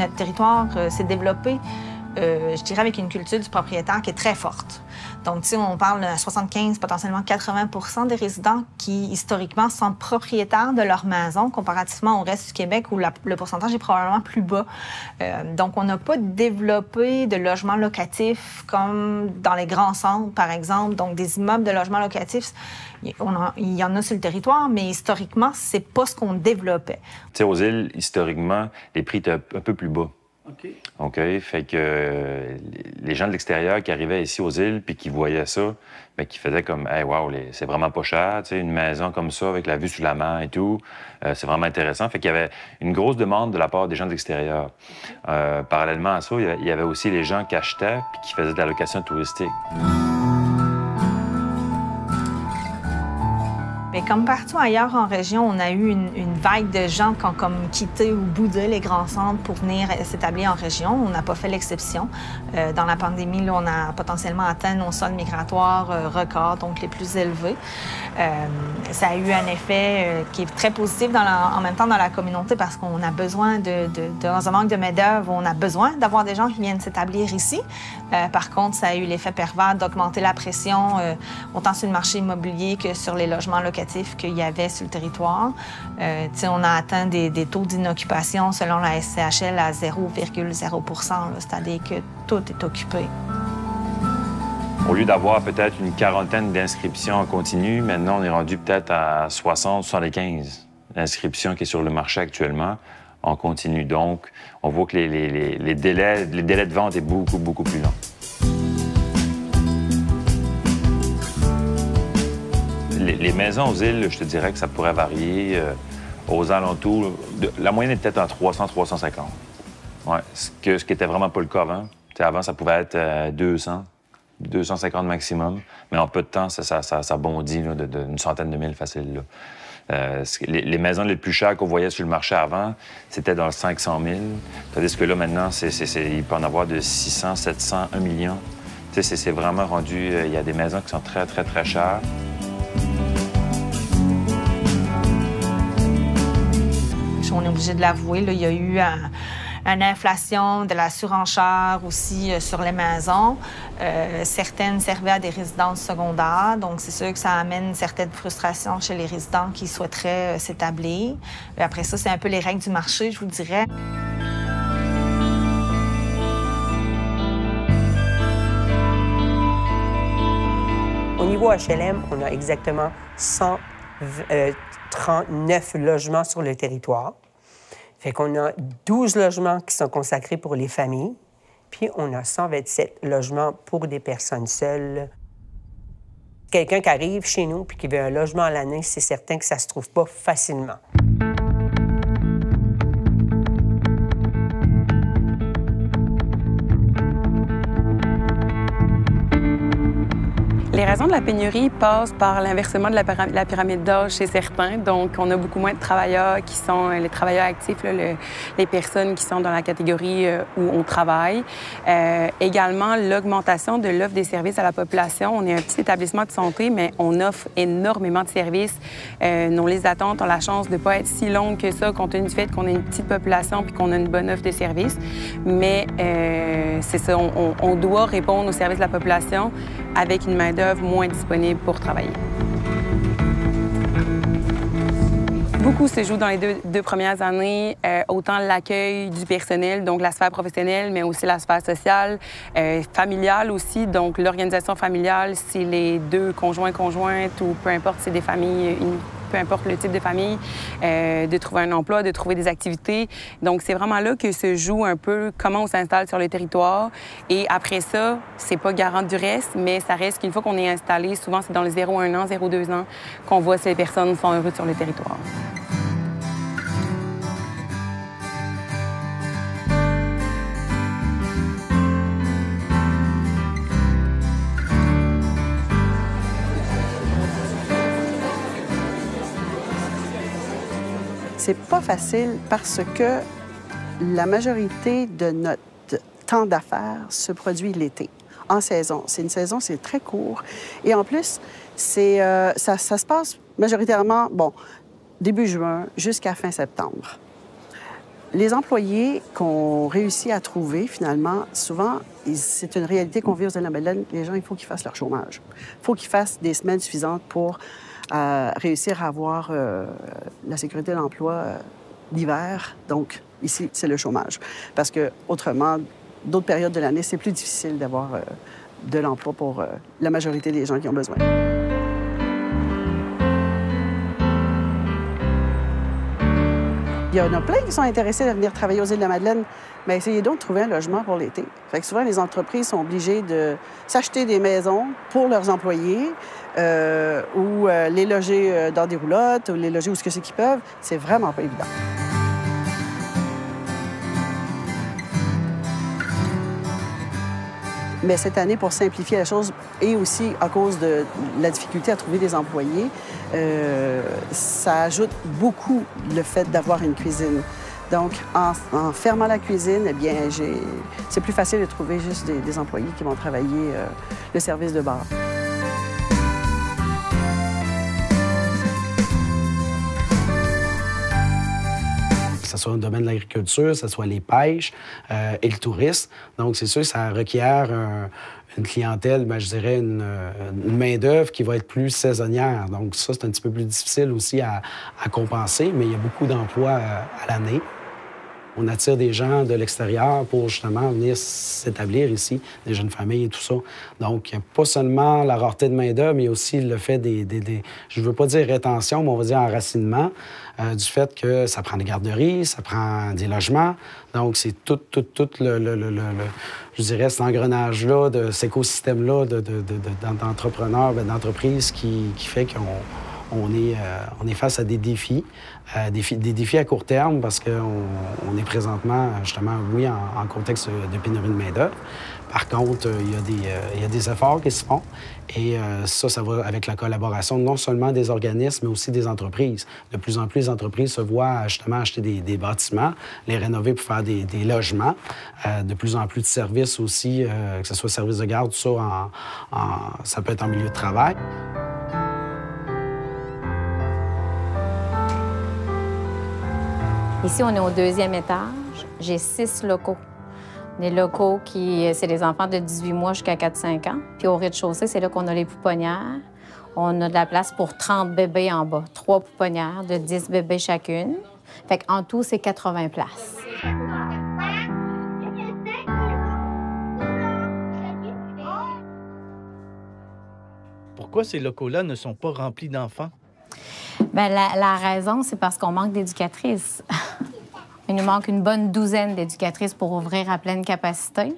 notre territoire s'est développé, je dirais, avec une culture du propriétaire qui est très forte. Donc, tu sais, on parle de 75, potentiellement 80 des résidents qui, historiquement, sont propriétaires de leur maison, comparativement au reste du Québec où le pourcentage est probablement plus bas. Donc, on n'a pas développé de logements locatifs comme dans les grands centres, par exemple. Donc, des immeubles de logements locatifs, il y en a sur le territoire, mais historiquement, c'est pas ce qu'on développait. Tu sais, aux îles, historiquement, les prix étaient un peu plus bas. OK. Fait que les gens de l'extérieur qui arrivaient ici aux îles puis qui voyaient ça, bien, qui faisaient comme « Hey, wow, c'est vraiment pas cher, tu sais, une maison comme ça avec la vue sur la mer et tout, c'est vraiment intéressant. » Fait qu'il y avait une grosse demande de la part des gens de l'extérieur. Parallèlement à ça, il y avait aussi les gens qui achetaient puis qui faisaient de la location touristique. Mais comme partout ailleurs en région, on a eu une vague de gens qui ont comme quitté ou boudé les grands centres pour venir s'établir en région. On n'a pas fait l'exception. Dans la pandémie, là, on a potentiellement atteint nos sols migratoires records, donc les plus élevés. Ça a eu un effet qui est très positif en même temps dans la communauté parce qu'on a besoin dans un manque de main-d'œuvre, on a besoin d'avoir des gens qui viennent s'établir ici. Par contre, ça a eu l'effet pervers d'augmenter la pression autant sur le marché immobilier que sur les logements locatifs qu'il y avait sur le territoire. On a atteint des taux d'inoccupation selon la SCHL à 0,0 %, c'est-à-dire que tout est occupé. Au lieu d'avoir peut-être une quarantaine d'inscriptions en continu, maintenant on est rendu peut-être à 60, 75 inscriptions qui est sur le marché actuellement en continu. Donc, on voit que les délais de vente sont beaucoup plus longs. Les maisons aux îles, je te dirais que ça pourrait varier aux alentours. La moyenne est peut-être en 300-350. Ouais, ce qui n'était vraiment pas le cas avant. T'sais, avant, ça pouvait être 200, 250 maximum. Mais en peu de temps, ça bondit d'une centaine de mille facile. Là. Les maisons les plus chères qu'on voyait sur le marché avant, c'était dans le 500 000. Tandis que là, maintenant, il peut en avoir de 600, 700, 1 million. C'est vraiment rendu... Il y a des maisons qui sont très, très, très chères. On est obligé de l'avouer, il y a eu une inflation, de la surenchère aussi sur les maisons. Certaines servaient à des résidences secondaires, donc c'est sûr que ça amène une certaine frustration chez les résidents qui souhaiteraient s'établir. Après ça, c'est un peu les règles du marché, je vous dirais. Au niveau HLM, on a exactement 139 logements sur le territoire. Fait qu'on a 12 logements qui sont consacrés pour les familles, puis on a 127 logements pour des personnes seules. Quelqu'un qui arrive chez nous puis qui veut un logement à l'année, c'est certain que ça se trouve pas facilement. Les raisons de la pénurie passent par l'inversement de la pyramide d'âge chez certains. Donc, on a beaucoup moins de travailleurs qui sont les travailleurs actifs, là, les personnes qui sont dans la catégorie où on travaille. Également, l'augmentation de l'offre des services à la population. On est un petit établissement de santé, mais on offre énormément de services. Nos listes d'attente ont la chance de ne pas être si longues que ça, compte tenu du fait qu'on a une petite population puis qu'on a une bonne offre de services. Mais c'est ça, on doit répondre aux services de la population avec une main-d'œuvre moins disponible pour travailler. Beaucoup se joue dans les deux premières années, autant l'accueil du personnel, donc la sphère professionnelle, mais aussi la sphère sociale, familiale aussi. Donc l'organisation familiale, si les deux conjointes ou peu importe, c'est des familles, peu importe le type de famille, de trouver un emploi, de trouver des activités. Donc c'est vraiment là que se joue un peu comment on s'installe sur le territoire. Et après ça, c'est pas garant du reste, mais ça reste qu'une fois qu'on est installé, souvent c'est dans les 0-1 an, 0-2 ans qu'on voit si les personnes sont heureuses sur le territoire. C'est pas facile parce que la majorité de notre temps d'affaires se produit l'été, en saison. C'est une saison, c'est très court. Et en plus, ça se passe majoritairement, début juin jusqu'à fin septembre. Les employés qu'on réussit à trouver, finalement, souvent, c'est une réalité qu'on vit aux Îles-de-la-Madeleine. Les gens, il faut qu'ils fassent leur chômage. Il faut qu'ils fassent des semaines suffisantes pour réussir à avoir la sécurité de l'emploi l'hiver. Donc, ici, c'est le chômage. Parce que, autrement, d'autres périodes de l'année, c'est plus difficile d'avoir de l'emploi pour la majorité des gens qui ont besoin. Il y en a plein qui sont intéressés à venir travailler aux Îles-de-la-Madeleine, mais essayez donc de trouver un logement pour l'été. Fait que souvent, les entreprises sont obligées de s'acheter des maisons pour leurs employés ou les loger dans des roulottes ou les loger où ce que c'est qu'ils peuvent. C'est vraiment pas évident. Mais cette année, pour simplifier la chose, et aussi à cause de la difficulté à trouver des employés, ça ajoute beaucoup le fait d'avoir une cuisine. Donc, en fermant la cuisine, eh bien, c'est plus facile de trouver juste des employés qui vont travailler le service de bar. Que ce soit dans le domaine de l'agriculture, que ce soit les pêches et le tourisme. Donc, c'est sûr que ça requiert une clientèle, bien, je dirais, une main-d'œuvre qui va être plus saisonnière. Donc, ça, c'est un petit peu plus difficile aussi à compenser, mais il y a beaucoup d'emplois à l'année. On attire des gens de l'extérieur pour justement venir s'établir ici, des jeunes familles et tout ça. Donc, il n'y a pas seulement la rareté de main-d'œuvre, mais aussi le fait je ne veux pas dire rétention, mais on va dire enracinement, du fait que ça prend des garderies, ça prend des logements. Donc, c'est tout je dirais, cet engrenage-là, cet écosystème-là d'entrepreneurs, d'entreprises qui fait qu'on est face à des défis, des défis à court terme parce qu'on est présentement, justement, oui, en contexte de pénurie de main-d'œuvre. Par contre, il y a des efforts qui se font et ça va avec la collaboration non seulement des organismes, mais aussi des entreprises. De plus en plus, les entreprises se voient justement acheter des bâtiments, les rénover pour faire des logements. De plus en plus de services aussi, que ce soit service de garde, tout ça, ça peut être en milieu de travail. Ici, on est au 2e étage. J'ai 6 locaux. Des locaux c'est les enfants de 18 mois jusqu'à 4-5 ans. Puis au rez-de-chaussée, c'est là qu'on a les pouponnières. On a de la place pour 30 bébés en bas. 3 pouponnières de 10 bébés chacune. Fait qu'en tout, c'est 80 places. Pourquoi ces locaux-là ne sont pas remplis d'enfants? Bien, la raison, c'est parce qu'on manque d'éducatrices. Il nous manque une bonne douzaine d'éducatrices pour ouvrir à pleine capacité.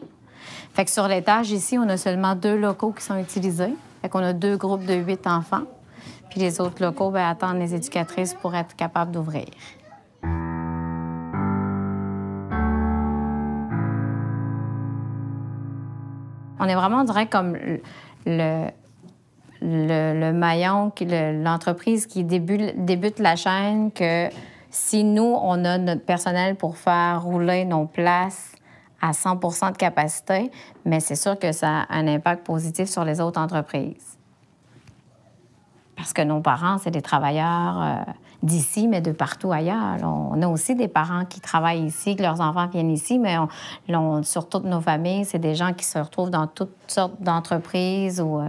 Fait que sur l'étage, ici, on a seulement 2 locaux qui sont utilisés. Fait qu'on a 2 groupes de 8 enfants. Puis les autres locaux, bien, attendent les éducatrices pour être capables d'ouvrir. On est vraiment, on dirait, comme le maillon, l'entreprise qui débute la chaîne, que si nous, on a notre personnel pour faire rouler nos places à 100 de capacité, mais c'est sûr que ça a un impact positif sur les autres entreprises. Parce que nos parents, c'est des travailleurs d'ici, mais de partout ailleurs. On a aussi des parents qui travaillent ici, que leurs enfants viennent ici, mais sur toutes nos familles, c'est des gens qui se retrouvent dans toutes sortes d'entreprises ou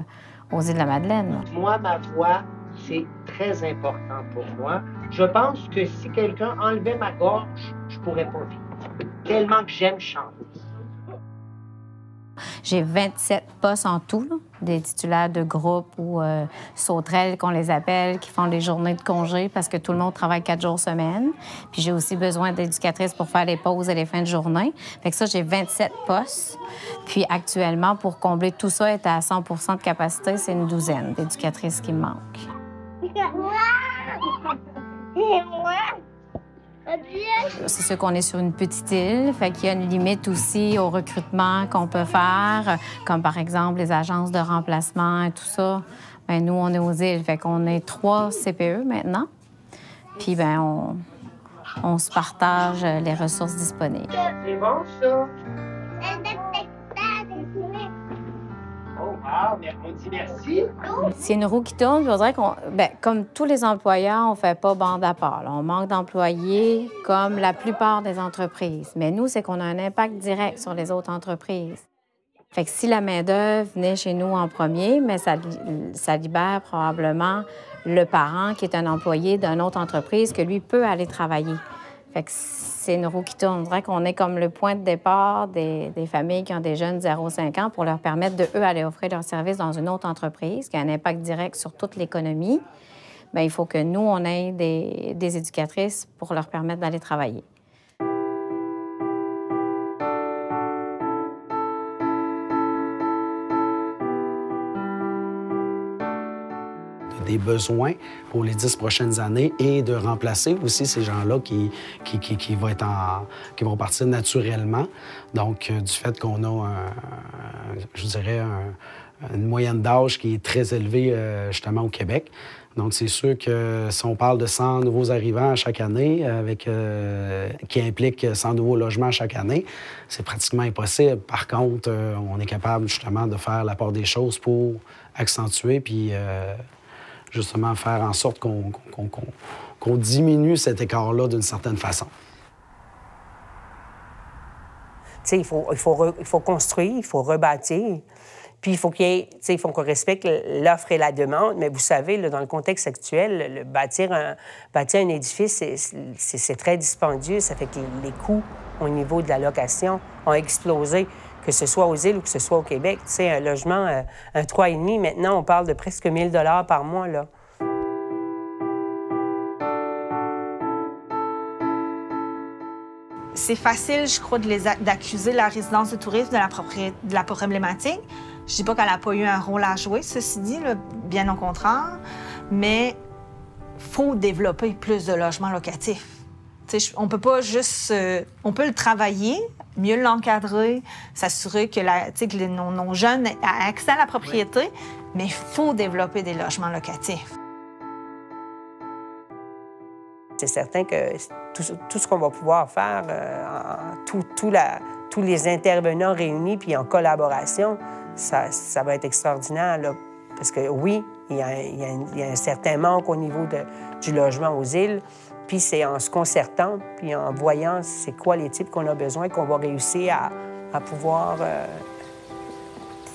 aux Îles-de-la-Madeleine. Moi, ma voix, c'est très important pour moi. Je pense que si quelqu'un enlevait ma gorge, je pourrais pas vivre. Tellement que j'aime chanter. J'ai 27 postes en tout, là, des titulaires de groupe ou sauterelles qu'on les appelle, qui font des journées de congé parce que tout le monde travaille 4 jours semaine. Puis j'ai aussi besoin d'éducatrices pour faire les pauses et les fins de journée. Fait que ça, j'ai 27 postes. Puis actuellement, pour combler tout ça, être à 100 de capacité, c'est une douzaine d'éducatrices qui me manquent. C'est sûr qu'on est sur une petite île, fait qu'il y a une limite aussi au recrutement qu'on peut faire, comme par exemple les agences de remplacement et tout ça. Bien, nous, on est aux îles, fait qu'on est 3 CPE maintenant. Puis, bien, on se partage les ressources disponibles. C'est bon, ça? Oh, wow! mais on dit merci. C'est une roue qui tourne, puis on dirait qu'on, comme tous les employeurs, on ne fait pas bande à part. Là. On manque d'employés comme la plupart des entreprises. Mais nous, c'est qu'on a un impact direct sur les autres entreprises. Fait que si la main-d'œuvre venait chez nous en premier, mais ça libère probablement le parent qui est un employé d'une autre entreprise que lui peut aller travailler. Fait que c'est une roue qui tourne. On dirait qu'on est comme le point de départ des familles qui ont des jeunes 0-5 ans pour leur permettre de, eux, aller offrir leurs services dans une autre entreprise qui a un impact direct sur toute l'économie. Bien, il faut que nous, on ait des éducatrices pour leur permettre d'aller travailler. Des besoins pour les 10 prochaines années et de remplacer aussi ces gens-là qui vont partir naturellement. Donc, du fait qu'on a, je dirais, une moyenne d'âge qui est très élevée, justement, au Québec. Donc, c'est sûr que si on parle de 100 nouveaux arrivants à chaque année, qui implique 100 nouveaux logements chaque année, c'est pratiquement impossible. Par contre, on est capable, justement, de faire la part des choses pour accentuer puis justement faire en sorte qu'on diminue cet écart-là d'une certaine façon. Tu sais, il faut construire, il faut rebâtir. Puis, il faut qu'on respecte l'offre et la demande. Mais vous savez, là, dans le contexte actuel, bâtir un édifice, c'est très dispendieux. Ça fait que les coûts au niveau de la location ont explosé, que ce soit aux îles ou que ce soit au Québec. Tu sais, un logement, un 3,5, maintenant, on parle de presque 1 000 $ par mois, là. C'est facile, je crois, d'accuser la résidence de tourisme de la problématique. Je dis pas qu'elle n'a pas eu un rôle à jouer, ceci dit, là, bien au contraire, mais il faut développer plus de logements locatifs. On peut pas juste... on peut le travailler, mieux l'encadrer, s'assurer que, nos jeunes aient accès à la propriété, oui. Mais il faut développer des logements locatifs. C'est certain que tout ce qu'on va pouvoir faire, tous les intervenants réunis puis en collaboration, ça va être extraordinaire, là. Parce que oui, il y a un certain manque au niveau du logement aux îles. Puis c'est en se concertant, puis en voyant c'est quoi les types qu'on a besoin, qu'on va réussir à pouvoir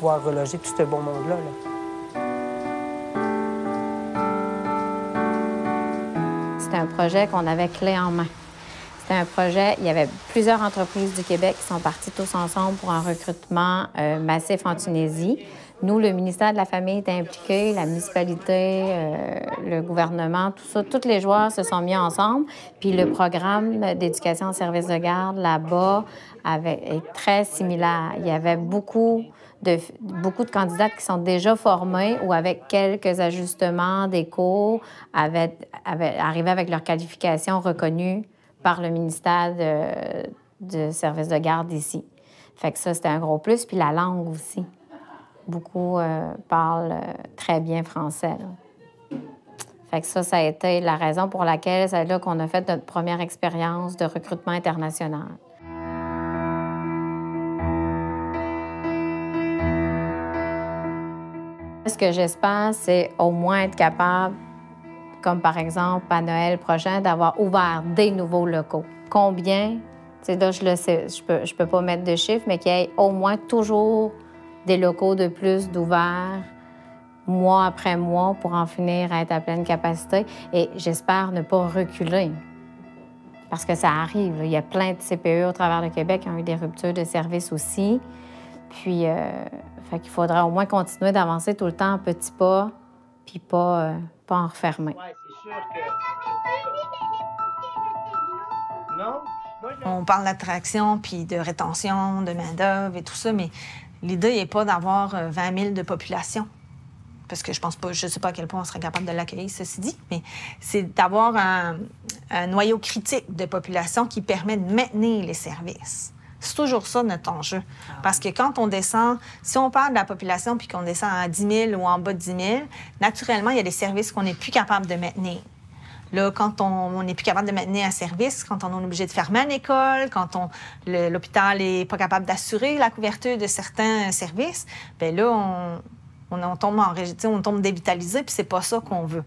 reloger tout ce beau monde-là, là. C'était un projet qu'on avait clé en main. C'était un projet, il y avait plusieurs entreprises du Québec qui sont parties tous ensemble pour un recrutement massif en Tunisie. Nous, le ministère de la Famille est impliqué, la municipalité, le gouvernement, tout ça. Tous les joueurs se sont mis ensemble. Puis le programme d'éducation en service de garde là-bas est très similaire. Il y avait beaucoup de candidats qui sont déjà formés ou avec quelques ajustements des cours, arrivaient avec leur qualification reconnue par le ministère de service de garde ici. Fait que ça, c'était un gros plus. Puis la langue aussi. Beaucoup parlent très bien français, là. Fait que ça a été la raison pour laquelle c'est là qu'on a fait notre première expérience de recrutement international. Ce que j'espère, c'est au moins être capable, comme par exemple à Noël prochain, d'avoir ouvert des nouveaux locaux. Combien? T'sais, là, je le sais, je peux pas mettre de chiffres, mais qu'il y ait au moins toujours des locaux de plus d'ouverts, mois après mois, pour en finir à être à pleine capacité. Et j'espère ne pas reculer, parce que ça arrive. Là. Il y a plein de CPE au travers du Québec qui ont eu des ruptures de services aussi. Puis, fait qu'il faudrait au moins continuer d'avancer tout le temps en petits pas, puis pas en refermer. Ouais, c'est sûr que... Non? On parle d'attraction, puis de rétention, de main-d'œuvre et tout ça, mais l'idée n'est pas d'avoir 20 000 de population. Parce que je pense pas, je sais pas à quel point on serait capable de l'accueillir, ceci dit, mais c'est d'avoir un noyau critique de population qui permet de maintenir les services. C'est toujours ça, notre enjeu. Parce que quand on descend, si on parle de la population puis qu'on descend à 10 000 ou en bas de 10 000, naturellement, il y a des services qu'on n'est plus capable de maintenir. Là, quand on n'est plus capable de maintenir un service, quand on est obligé de fermer une école, quand l'hôpital n'est pas capable d'assurer la couverture de certains services, bien là, On tombe on tombe dévitalisé, puis c'est pas ça qu'on veut.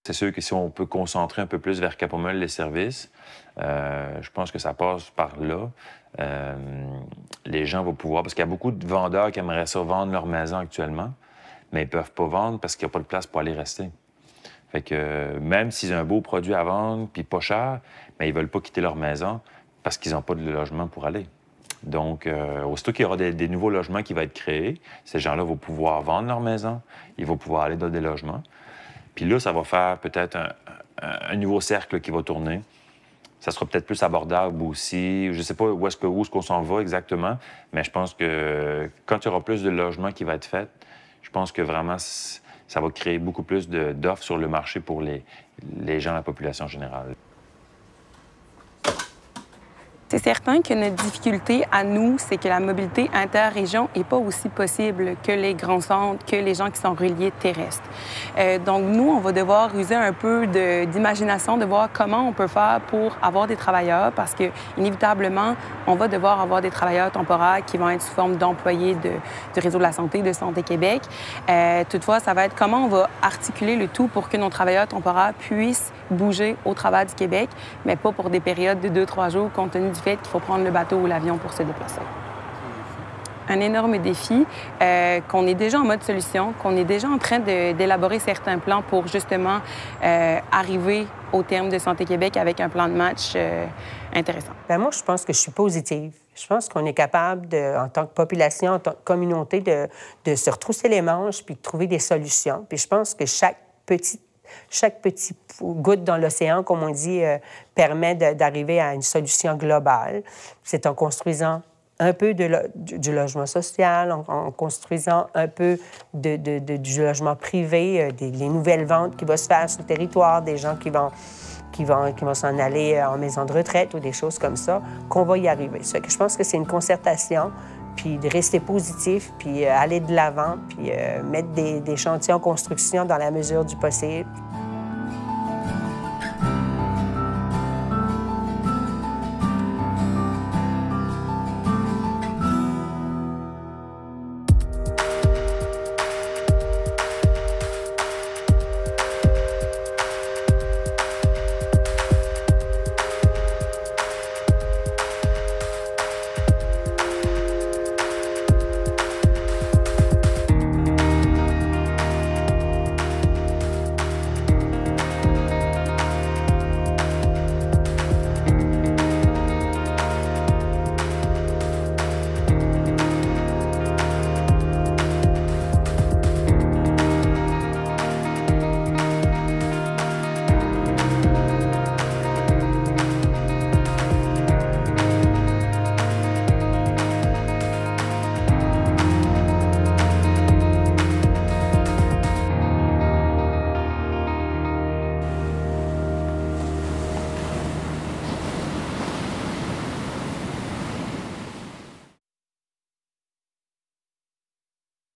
C'est sûr que si on peut concentrer un peu plus vers Cap-Pomel les services, je pense que ça passe par là. Les gens vont pouvoir... Parce qu'il y a beaucoup de vendeurs qui aimeraient ça vendre leur maison actuellement, mais ils ne peuvent pas vendre parce qu'il n'y a pas de place pour aller rester. Fait que même s'ils ont un beau produit à vendre, puis pas cher, mais ils ne veulent pas quitter leur maison parce qu'ils n'ont pas de logement pour aller. Donc, aussitôt qu'il y aura des nouveaux logements qui vont être créés, ces gens-là vont pouvoir vendre leur maison, ils vont pouvoir aller dans des logements. Puis là, ça va faire peut-être un nouveau cercle qui va tourner. Ça sera peut-être plus abordable aussi. Je ne sais pas où est-ce qu'on s'en va exactement, mais je pense que quand il y aura plus de logements qui vont être faits, je pense que vraiment, ça va créer beaucoup plus d'offres sur le marché pour les gens, la population générale. C'est certain que notre difficulté à nous, c'est que la mobilité interrégion n'est pas aussi possible que les grands centres, que les gens qui sont reliés terrestres. Donc, nous, on va devoir user un peu d'imagination, de voir comment on peut faire pour avoir des travailleurs, parce que, inévitablement, on va devoir avoir des travailleurs temporaires qui vont être sous forme d'employés du réseau de la santé, de Santé Québec. Toutefois, ça va être comment on va articuler le tout pour que nos travailleurs temporaires puissent bouger au travers du Québec, mais pas pour des périodes de 2-3 jours, compte tenu du fait qu'il faut prendre le bateau ou l'avion pour se déplacer. Un énorme défi qu'on est déjà en mode solution, qu'on est déjà en train d'élaborer certains plans pour justement arriver au terme de Santé Québec avec un plan de match intéressant. Bien, moi, je pense que je suis positive. Je pense qu'on est capable, en tant que population, en tant que communauté, de se retrousser les manches puis de trouver des solutions. Puis je pense que chaque petit goutte dans l'océan, comme on dit, permet d'arriver à une solution globale. C'est en construisant un peu du logement social, en construisant un peu du logement privé, les nouvelles ventes qui vont se faire sur le territoire, des gens qui vont s'en aller en maison de retraite ou des choses comme ça, qu'on va y arriver. Ça fait que je pense que c'est une concertation, puis de rester positif, puis aller de l'avant, puis mettre des chantiers en construction dans la mesure du possible.